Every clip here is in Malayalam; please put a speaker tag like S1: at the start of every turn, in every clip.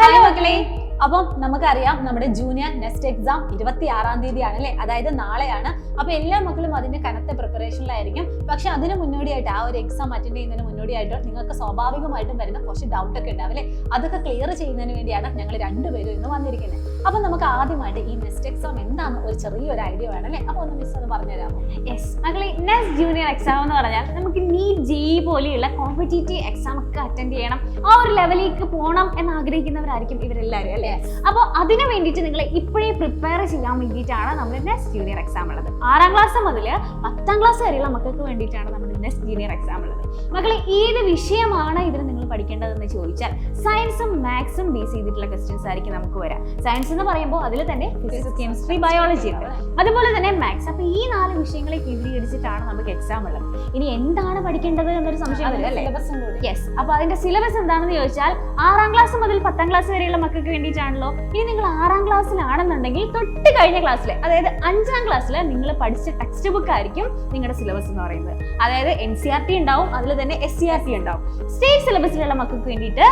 S1: ഹലോ മക്കളെ. അപ്പം നമുക്കറിയാം നമ്മുടെ ജൂനിയർ നെക്സ്റ്റ് എക്സാം 26-ാം തീയതിയാണ് അല്ലെ, അതായത് നാളെയാണ്. അപ്പൊ എല്ലാ മക്കളും അതിന്റെ കനത്ത പ്രിപ്പറേഷനിലായിരിക്കും. പക്ഷെ അതിന് മുന്നോടിയായിട്ട് ആ ഒരു എക്സാം അറ്റൻഡ് ചെയ്യുന്നതിന് മുന്നോടിയായിട്ട് നിങ്ങൾക്ക് സ്വാഭാവികമായിട്ടും വരുന്ന കുറച്ച് ഡൗട്ട് ഒക്കെ ഉണ്ടാവും അല്ലെ. അതൊക്കെ ക്ലിയർ ചെയ്യുന്നതിന് വേണ്ടിയാണ് ഞങ്ങൾ രണ്ടുപേരും ഇന്ന് വന്നിരിക്കുന്നത്. അപ്പൊ നമുക്ക് ആദ്യമായിട്ട് ഈ നെക്സ്റ്റ് എക്സാം എന്താണെന്ന് ഒരു ചെറിയൊരു ഐഡിയ വേണം അല്ലെ. അപ്പൊ ഒന്ന് മിസ് ഒന്ന് പറഞ്ഞുതരാമോ?
S2: യെസ് മക്കളെ, നെക്സ്റ്റ് ജൂനിയർ എക്സാം എന്ന് പറഞ്ഞാൽ നമുക്ക് നീറ്റ് ജെഇഇ പോലെയുള്ള കോമ്പറ്റീറ്റീവ് എക്സാം ഒക്കെ അറ്റൻഡ് ചെയ്യണം, ആ ഒരു ലെവലിലേക്ക് പോകണം എന്ന് ആഗ്രഹിക്കുന്നവരായിരിക്കും ഇവരെല്ലാവരും അല്ലേ. അപ്പോൾ അതിന് വേണ്ടിയിട്ട് നിങ്ങൾ ഇപ്പോഴേ പ്രിപ്പയർ ചെയ്യാൻ വേണ്ടിയിട്ടാണ് നമ്മുടെ നെക്സ്റ്റ് ജൂനിയർ എക്സാം ഉള്ളത്. 6ാം ക്ലാസ് മുതൽ 10ാം ക്ലാസ് വരെയുള്ള മക്കൾക്ക് വേണ്ടിയിട്ടാണ് നമ്മുടെ നെക്സ്റ്റ് ജൂനിയർ എക്സാം ഉള്ളത്. മക്കളെ, ഏത് വിഷയമാണ് ഇതിൽ നിങ്ങൾ പഠിക്കേണ്ടതെന്ന് ചോദിച്ചാൽ സയൻസും മാത്സും ബേസ് ചെയ്തിട്ടുള്ള ക്വസ്റ്റ്യൻസ് ആയിരിക്കും നമുക്ക് വരാം. സയൻസ് എന്ന് പറയുമ്പോൾ അതിൽ തന്നെ ഫിസിക്സ്, കെമിസ്ട്രി, ബയോളജി ഉണ്ട്, അതുപോലെ തന്നെ മാത്സ്. അപ്പോൾ ഈ 4 വിഷയങ്ങളെ കേന്ദ്രീകരിച്ചിട്ടാണ് നമുക്ക് എക്സാം ഉള്ളത്. ഇനി എന്താണ് പഠിക്കേണ്ടത് എന്നൊരു സംശയം വരും അല്ലേ. യെസ്, അപ്പോൾ അതിന്റെ സിലബസ് എന്താണെന്ന് ചോദിച്ചാൽ 6ാം ക്ലാസ് മുതൽ 10ാം ക്ലാസ് വരെയുള്ള മക്കൾക്ക് വേണ്ടിയിട്ടാണല്ലോ. ഇനി നിങ്ങൾ 6ാം ക്ലാസ്സിലാണെന്നുണ്ടെങ്കിൽ തൊട്ട് കഴിഞ്ഞ ക്ലാസ്സിൽ, അതായത് 5ാം ക്ലാസ്സിൽ നിങ്ങൾ പഠിച്ച ടെക്സ്റ്റ് ബുക്ക് ആയിരിക്കും നിങ്ങളുടെ സിലബസ് എന്ന് പറയുന്നത്. അതായത് NCERT ഉണ്ടാവും, അതിൽ തന്നെ SCERT ഉണ്ടാവും. സ്റ്റേറ്റ് സിലബസിലുള്ള മക്കൾക്ക് വേണ്ടിയിട്ട്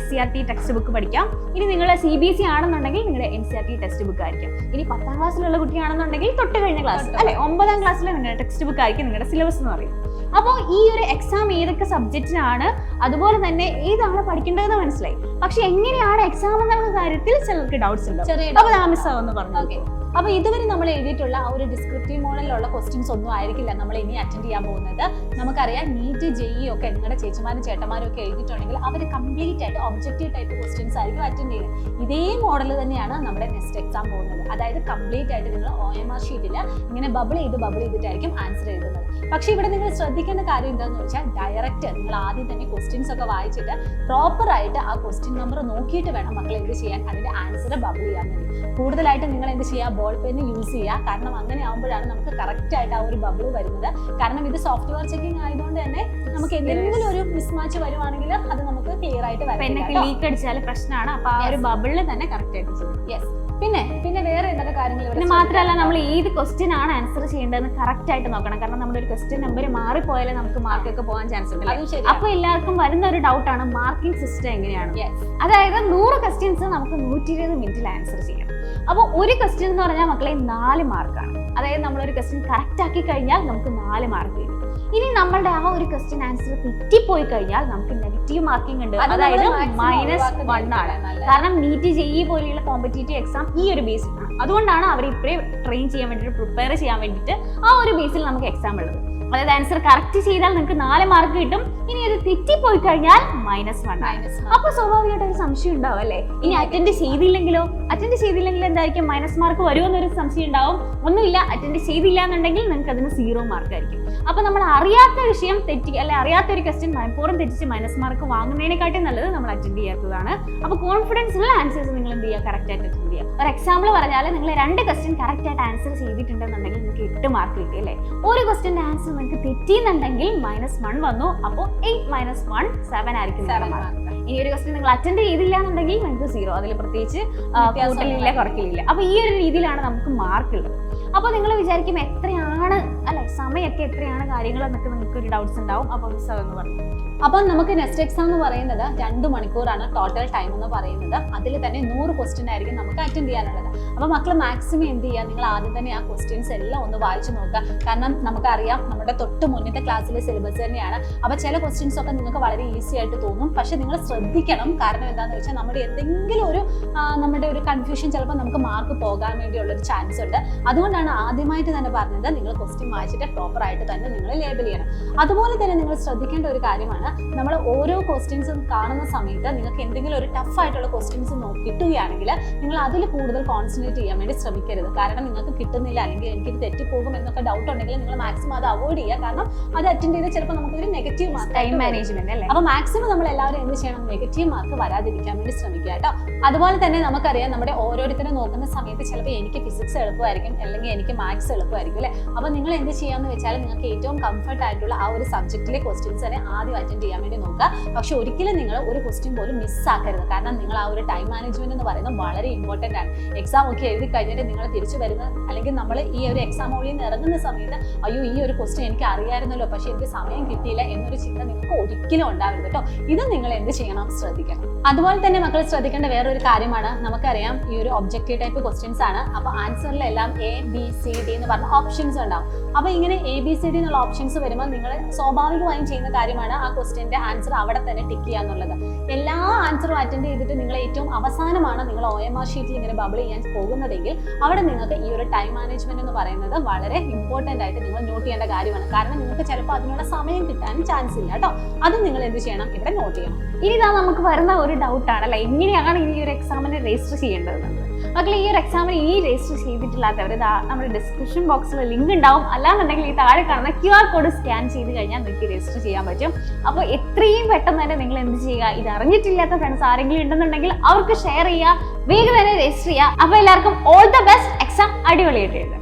S2: SCERT ടെക്സ്റ്റ് ബുക്ക് പഠിക്കാം. ഇനി നിങ്ങൾ CBSE ആണെന്നുണ്ടെങ്കിൽ നിങ്ങളുടെ NCERT ടെക്സ്റ്റ് ബുക്ക് ആയിരിക്കും. ഇനി 10ാം ക്ലാസ്സിലുള്ള കുട്ടിയാണെന്നുണ്ടെങ്കിൽ തൊട്ട് കഴിഞ്ഞ ക്ലാസ് അല്ലെ 9ാം ക്ലാസ്സിലെ നിങ്ങളുടെ ടെക്സ്റ്റ് ബുക്ക് ആയിരിക്കും നിങ്ങളുടെ സിലബസ് എന്ന് പറയുന്നത്. അപ്പോൾ ഈ ഒരു എക്സാം ഏതൊക്കെ സബ്ജക്റ്റിനാണ്, അതുപോലെ തന്നെ ഏതാണ് പഠിക്കേണ്ടതെന്ന് മനസ്സിലായി. പക്ഷെ എങ്ങനെയാണ് എക്സാം എന്നുള്ള കാര്യത്തിൽ ചിലർക്ക് ഡൗട്ട്സ് ഉണ്ട്. അപ്പോൾ ഞാൻ മിസ് ആവുമെന്ന് പറഞ്ഞു.
S1: അപ്പൊ ഇതുവരെ നമ്മൾ എഴുതിയിട്ടുള്ള ആ ഒരു ഡിസ്ക്രിപ്റ്റീവ് മോഡലിലുള്ള ക്വസ്റ്റ്യൻസ് ഒന്നും ആയിരിക്കില്ല നമ്മൾ ഇനി അറ്റൻഡ് ചെയ്യാൻ പോകുന്നത്. നമുക്കറിയാം നീറ്റ് ജെഇഇ ഒക്കെ നിങ്ങളുടെ ചേച്ചിമാരും ചേട്ടന്മാരും ഒക്കെ എഴുതിയിട്ടുണ്ടെങ്കിൽ അവർ കംപ്ലീറ്റ് ആയിട്ട് ഒബ്ജക്റ്റീവ് ടൈപ്പ് ക്വസ്റ്റ്യൻസ് ആയിരിക്കും അറ്റൻഡ് ചെയ്യുന്നത്. ഇതേ മോഡൽ തന്നെയാണ് നമ്മുടെ നെക്സ്റ്റ് എക്സാം പോകുന്നത്. അതായത് കംപ്ലീറ്റ് ആയിട്ട് നിങ്ങൾ OMR ഷീറ്റിൽ ഇങ്ങനെ ബബിൾ ചെയ്തിട്ടായിരിക്കും ആൻസർ എഴുതുന്നത്. പക്ഷെ ഇവിടെ നിങ്ങൾ ശ്രദ്ധിക്കേണ്ട കാര്യം എന്താണെന്ന് വെച്ചാൽ ഡയറക്റ്റ് നിങ്ങൾ ആദ്യം തന്നെ ക്വസ്റ്റ്യൻസ് ഒക്കെ വായിച്ചിട്ട് പ്രോപ്പർ ആയിട്ട് ആ ക്വസ്റ്റ്യൻ നമ്പർ നോക്കിയിട്ട് വേണം മക്കൾ എന്ത് ചെയ്യാൻ, അതിന്റെ ആൻസർ ബബിൾ ചെയ്യാൻ വേണ്ടി. കൂടുതലായിട്ട് നിങ്ങൾ എന്ത് ചെയ്യുക, ബോൾ പെൻ യൂസ് ചെയ്യുക. കാരണം അങ്ങനെ ആകുമ്പോഴാണ് നമുക്ക് കറക്റ്റ് ആയിട്ട് ആ ഒരു ബബിൾ വരുന്നത്. കാരണം ഇത് സോഫ്റ്റ്വെയർ ചെക്കിംഗ് ആയതുകൊണ്ട് തന്നെ നമുക്ക് എന്തെങ്കിലും ഒരു മിസ്മാച്ച് വരുവാണെങ്കിൽ അത് നമുക്ക് ക്ലിയർ ആയിട്ട്
S2: പെന്നൊക്കെ ലീക്ക് അടിച്ചാൽ പ്രശ്നമാണ്. അപ്പൊ ആ ഒരു ബബിളിൽ തന്നെ കറക്റ്റ് ആയിട്ട് ചെയ്യും.
S1: യെസ്. പിന്നെ വേറെ എന്തൊക്കെ കാര്യങ്ങൾ?
S2: പിന്നെ മാത്രമല്ല, നമ്മൾ ഏത് ക്വസ്റ്റ്യൻ ആണ് ആൻസർ ചെയ്യേണ്ടതെന്ന് കറക്റ്റ് ആയിട്ട് നോക്കണം. കാരണം നമ്മുടെ ഒരു ക്വസ്റ്റ്യൻ നമ്പർ മാറിപ്പോയാലേ നമുക്ക് മാർക്കൊക്കെ പോകാൻ ചാൻസ് ഉണ്ട്. അപ്പൊ എല്ലാവർക്കും വരുന്ന ഒരു ഡൗട്ടാണ് മാർക്കിംഗ് സിസ്റ്റം എങ്ങനെയാണ്. അതായത് 100 ക്വസ്റ്റ്യൻസ് നമുക്ക് 120 മിനിറ്റിൽ ആൻസർ ചെയ്യാം. അപ്പോൾ ഒരു ക്വസ്റ്റ്യൻ എന്ന് പറഞ്ഞാൽ മക്കളെ 4 മാർക്കാണ്. അതായത് നമ്മളൊരു ക്വസ്റ്റ്യൻ കറക്റ്റ് ആക്കി കഴിഞ്ഞാൽ നമുക്ക് 4 മാർക്ക് കിട്ടും. ഇനി നമ്മളുടെ ആ ഒരു ക്വസ്റ്റ്യൻ ആൻസർ തെറ്റിപ്പോയി കഴിഞ്ഞാൽ നമുക്ക് നെഗറ്റീവ് മാർക്കിംഗ് ഉണ്ട്, അതായത് -1 ആണ്. കാരണം നീറ്റ് ജെഇഇ പോലെയുള്ള കോമ്പറ്റീറ്റീവ് എക്സാം ഈ ഒരു ബേസിലാണ്. അതുകൊണ്ടാണ് അവർ ഇപ്പോഴേ ട്രെയിൻ ചെയ്യാൻ വേണ്ടിയിട്ട്, പ്രിപ്പയർ ചെയ്യാൻ വേണ്ടിയിട്ട് ആ ഒരു ബേസിൽ നമുക്ക് എക്സാം ഉള്ളത്. അതായത് ആൻസർ കറക്റ്റ് ചെയ്താൽ നിങ്ങൾക്ക് 4 മാർക്ക് കിട്ടും. ഇനി അത് തെറ്റിപ്പോയി കഴിഞ്ഞാൽ -1. അപ്പൊ സ്വാഭാവികമായിട്ട് ഒരു സംശയം ഉണ്ടാവും അല്ലെ, ഇനി അറ്റൻഡ് ചെയ്തില്ലെങ്കിൽ എന്തായിരിക്കും, മൈനസ് മാർക്ക് വരുമെന്നൊരു സംശയം ഉണ്ടാവും. ഒന്നുമില്ല, അറ്റൻഡ് ചെയ്തില്ല എന്നുണ്ടെങ്കിൽ നിങ്ങൾക്ക് അതിന് 0 മാർക്ക് ആയിരിക്കും. അപ്പൊ നമ്മൾ അറിയാത്ത വിഷയം അറിയാത്ത ഒരു ക്വസ്റ്റ്യൻ മനഃപൂർവ്വം തെറ്റിച്ച് മൈനസ് മാർക്ക് വാങ്ങുന്നതിനെക്കാട്ടും നല്ലത് നമ്മൾ അറ്റൻഡ് ചെയ്യാത്തതാണ്. അപ്പൊ കോൺഫിഡൻസ് ഉള്ള ആൻസേഴ്സ് നിങ്ങൾ എന്ത് ചെയ്യുക, കറക്റ്റ് ആയിട്ട് അറ്റൻഡ് ചെയ്യുക. ഒരു എക്സാമ്പിൾ പറഞ്ഞാൽ നിങ്ങൾ 2 ക്വസ്റ്റ്യൻ കറക്റ്റ് ആയിട്ട് ആൻസർ ചെയ്തിട്ടുണ്ടെന്നുണ്ടെങ്കിൽ നിങ്ങൾക്ക് 8 മാർക്ക് കിട്ടി അല്ലേ. ഒരു ക്വസ്റ്റ്യന്റെ ആൻസർ നിങ്ങൾക്ക് തെറ്റിയെന്നുണ്ടെങ്കിൽ -1 വന്നു. അപ്പോൾ 8 - 1 7 ആയിരിക്കും. ഇനി ഒരു ക്വസ്റ്റ്യൻ നിങ്ങൾ അറ്റൻഡ് ചെയ്തില്ല എന്നുണ്ടെങ്കിൽ നിങ്ങൾക്ക് 0. അതിൽ പ്രത്യേകിച്ച് കൂട്ടലില്ല, കുറയ്ക്കലില്ല. അപ്പൊ ഈ ഒരു രീതിയിലാണ് നമുക്ക് മാർക്ക് ഉള്ളത്. അപ്പൊ നിങ്ങൾ വിചാരിക്കും എത്രയാണ് അല്ലെ, സമയമൊക്കെ എത്രയാണ് കാര്യങ്ങൾ എന്നൊക്കെ നിങ്ങൾക്ക് ഒരു ഡൗട്ട്സ് ഉണ്ടാവും. അപ്പൊ മിസ് അതെന്ന് പറഞ്ഞു.
S1: അപ്പം നമുക്ക് നെക്സ്റ്റ് എക്സാം എന്ന് പറയുന്നത് 2 മണിക്കൂറാണ് ടോട്ടൽ ടൈം എന്ന് പറയുന്നത്. അതിൽ തന്നെ 100 ക്വസ്റ്റ്യൻ ആയിരിക്കും നമുക്ക് അറ്റൻഡ് ചെയ്യാനുള്ളത്. അപ്പോൾ മക്കൾ മാക്സിമം എന്ത് ചെയ്യുക, നിങ്ങൾ ആദ്യം തന്നെ ആ ക്വസ്റ്റ്യൻസ് എല്ലാം ഒന്ന് വായിച്ചു നോക്കുക. കാരണം നമുക്കറിയാം നമ്മുടെ തൊട്ട് മുന്നത്തെ ക്ലാസ്സിലെ സിലബസ് തന്നെയാണ്. അപ്പോൾ ചില ക്വസ്റ്റ്യൻസ് ഒക്കെ നിങ്ങൾക്ക് വളരെ ഈസി ആയിട്ട് തോന്നും. പക്ഷെ നിങ്ങൾ ശ്രദ്ധിക്കണം. കാരണം എന്താണെന്ന് വെച്ചാൽ എന്തെങ്കിലും നമ്മുടെ ഒരു കൺഫ്യൂഷൻ ചിലപ്പോൾ നമുക്ക് മാർക്ക് പോകാൻ വേണ്ടിയുള്ളൊരു ചാൻസ് ഉണ്ട്. അതുകൊണ്ടാണ് ആദ്യമായിട്ട് തന്നെ പറഞ്ഞത് നിങ്ങൾ ക്വസ്റ്റ്യൻ വായിച്ചിട്ട് പ്രോപ്പർ ആയിട്ട് തന്നെ നിങ്ങൾ ലേബൽ ചെയ്യണം. അതുപോലെ തന്നെ നിങ്ങൾ ശ്രദ്ധിക്കേണ്ട ഒരു കാര്യമാണ്, നമ്മൾ ഓരോ ക്വസ്റ്റ്യൻസും കാണുന്ന സമയത്ത് നിങ്ങൾക്ക് എന്തെങ്കിലും ഒരു ടഫ് ആയിട്ടുള്ള ക്വസ്റ്റ്യൻസ് കിട്ടുകയാണെങ്കിൽ നിങ്ങൾ അതിൽ കൂടുതൽ കോൺസെൻട്രേറ്റ് ചെയ്യാൻ വേണ്ടി ശ്രമിക്കരുത്. കാരണം നിങ്ങൾക്ക് കിട്ടുന്നില്ല, അല്ലെങ്കിൽ എനിക്കിത് തെറ്റിപ്പോകും എന്നൊക്കെ ഡൗട്ട് ഉണ്ടെങ്കിൽ നിങ്ങൾ മാക്സിമം അത് അവോയ്ഡ് ചെയ്യുക. കാരണം അത് അറ്റൻഡ് ചെയ്ത് ചിലപ്പോൾ നമുക്കൊരു നെഗറ്റീവ് മാർക്ക്,
S2: ടൈം മാനേജ്മെന്റ് അല്ലേ.
S1: അപ്പോൾ മാക്സിമം നമ്മൾ എല്ലാവരും എന്ത് ചെയ്യണം, നെഗറ്റീവ് മാർക്ക് വരാതിരിക്കാൻ വേണ്ടി ശ്രമിക്കുക കേട്ടോ. അതുപോലെ തന്നെ നമുക്കറിയാം നമ്മുടെ ഓരോരുത്തരും നോക്കുന്ന സമയത്ത് ചിലപ്പോൾ എനിക്ക് ഫിസിക്സ് എളുപ്പമായിരിക്കും, അല്ലെങ്കിൽ എനിക്ക് മാത്സ് എളുപ്പമായിരിക്കും അല്ലേ. അപ്പോൾ നിങ്ങൾ എന്ത് ചെയ്യാന്ന് വെച്ചാൽ നിങ്ങൾക്ക് ഏറ്റവും കംഫർട്ട് ആയിട്ടുള്ള ആ ഒരു സബ്ജക്റ്റിലെ ക്വസ്റ്റ്യൻസ് തന്നെ ആദ്യം അറ്റൻഡ് ചെയ്യാൻ വേണ്ടി നോക്കുക. പക്ഷെ ഒരിക്കലും നിങ്ങൾ ഒരു ക്വസ്റ്റ്യൻ പോലും മിസ്സാക്കരുത്. കാരണം നിങ്ങൾ ആ ഒരു ടൈം മാനേജ്മെന്റ് എന്ന് പറയുന്നത് വളരെ ഇമ്പോർട്ടൻ്റ് ആണ്. എക്സാം ഒക്കെ എഴുതി കഴിഞ്ഞിട്ട് നിങ്ങൾ തിരിച്ചു വരുന്ന, അല്ലെങ്കിൽ നമ്മൾ ഈ ഒരു എക്സാം ഹോളിൽ നിന്ന് ഇറങ്ങുന്ന സമയത്ത് അയ്യോ ഈ ഒരു ക്വസ്റ്റ്യൻ എനിക്ക് അറിയാമായിരുന്നല്ലോ പക്ഷെ എനിക്ക് സമയം കിട്ടിയില്ല എന്നൊരു ചിന്ത നിങ്ങൾക്ക് ഒരിക്കലും ഉണ്ടാവരുത് കേട്ടോ. ഇത് നിങ്ങൾ എന്ത് ചെയ്യണം, ശ്രദ്ധിക്കണം. അതുപോലെ തന്നെ മക്കൾ ശ്രദ്ധിക്കേണ്ട വേറൊരു കാര്യമാണ്, നമുക്കറിയാം ഈ ഒരു ഒബ്ജക്റ്റീവ് ടൈപ്പ് ക്വസ്റ്റ്യൻസ് ആണ്. അപ്പൊ ആൻസറിലെല്ലാം ABCD എന്ന് പറഞ്ഞ ഓപ്ഷൻസ് ഉണ്ടാവും. അപ്പൊ ഇങ്ങനെ ABCD എന്നുള്ള ഓപ്ഷൻസ് വരുമ്പോൾ നിങ്ങൾ സ്വാഭാവികമായും ചെയ്യുന്ന കാര്യമാണ് ആ ക്വസ്റ്റ്യന്റെ ആൻസർ അവിടെ തന്നെ ടിക്ക് ചെയ്യാന്നുള്ളത്. എല്ലാ ആൻസറും അറ്റൻഡ് ചെയ്തിട്ട് നിങ്ങൾ ഏറ്റവും അവസാനമാണ് നിങ്ങൾ OMR ഷീറ്റിൽ ഇങ്ങനെ ബബിൾ ചെയ്യാൻ പോകുന്നതെങ്കിൽ അവിടെ നിങ്ങൾക്ക് ഈ ഒരു ടൈം മാനേജ്മെന്റ് എന്ന് പറയുന്നത് വളരെ ഇമ്പോർട്ടന്റ് ആയിട്ട് നിങ്ങൾ നോട്ട് ചെയ്യേണ്ട കാര്യമാണ്. കാരണം നിങ്ങൾക്ക് ചിലപ്പോൾ അതിനുള്ള സമയം കിട്ടാനും ചാൻസ് ഇല്ല കേട്ടോ. അത് നിങ്ങൾ എന്ത് ചെയ്യണം, ഇവിടെ നോട്ട് ചെയ്യണം.
S2: ഇനി ഇതാ നമുക്ക് വരുന്ന ഒരു ഡൗട്ടാണ് അല്ലെ, എങ്ങനെയാണ് ഈ ഒരു എക്സാമിന് രജിസ്റ്റർ ചെയ്യേണ്ടത്. മക്കളെ ഈ ഒരു എക്സാമിന് ഇനി രജിസ്റ്റർ ചെയ്തിട്ടില്ലാത്തവർ നമ്മുടെ ഡിസ്ക്രിപ്ഷൻ ബോക്സിൽ ലിങ്ക് ഉണ്ടാവും. അല്ലാന്നുണ്ടെങ്കിൽ ഈ താഴെ കാണുന്ന QR കോഡ് സ്കാൻ ചെയ്ത് കഴിഞ്ഞാൽ നിങ്ങൾക്ക് രജിസ്റ്റർ ചെയ്യാൻ പറ്റും. അപ്പോൾ എത്രയും പെട്ടെന്ന് തന്നെ നിങ്ങൾ എന്ത് ചെയ്യുക, ഇത് അറിഞ്ഞിട്ടില്ലാത്ത ഫ്രണ്ട്സ് ആരെങ്കിലും ഉണ്ടെന്നുണ്ടെങ്കിൽ അവർക്ക് ഷെയർ ചെയ്യുക, വേഗം തന്നെ രജിസ്റ്റർ ചെയ്യുക. അപ്പോൾ എല്ലാവർക്കും ഓൾ ദ ബെസ്റ്റ്, എക്സാം അടിപൊളിയായിട്ട് എഴുതുക.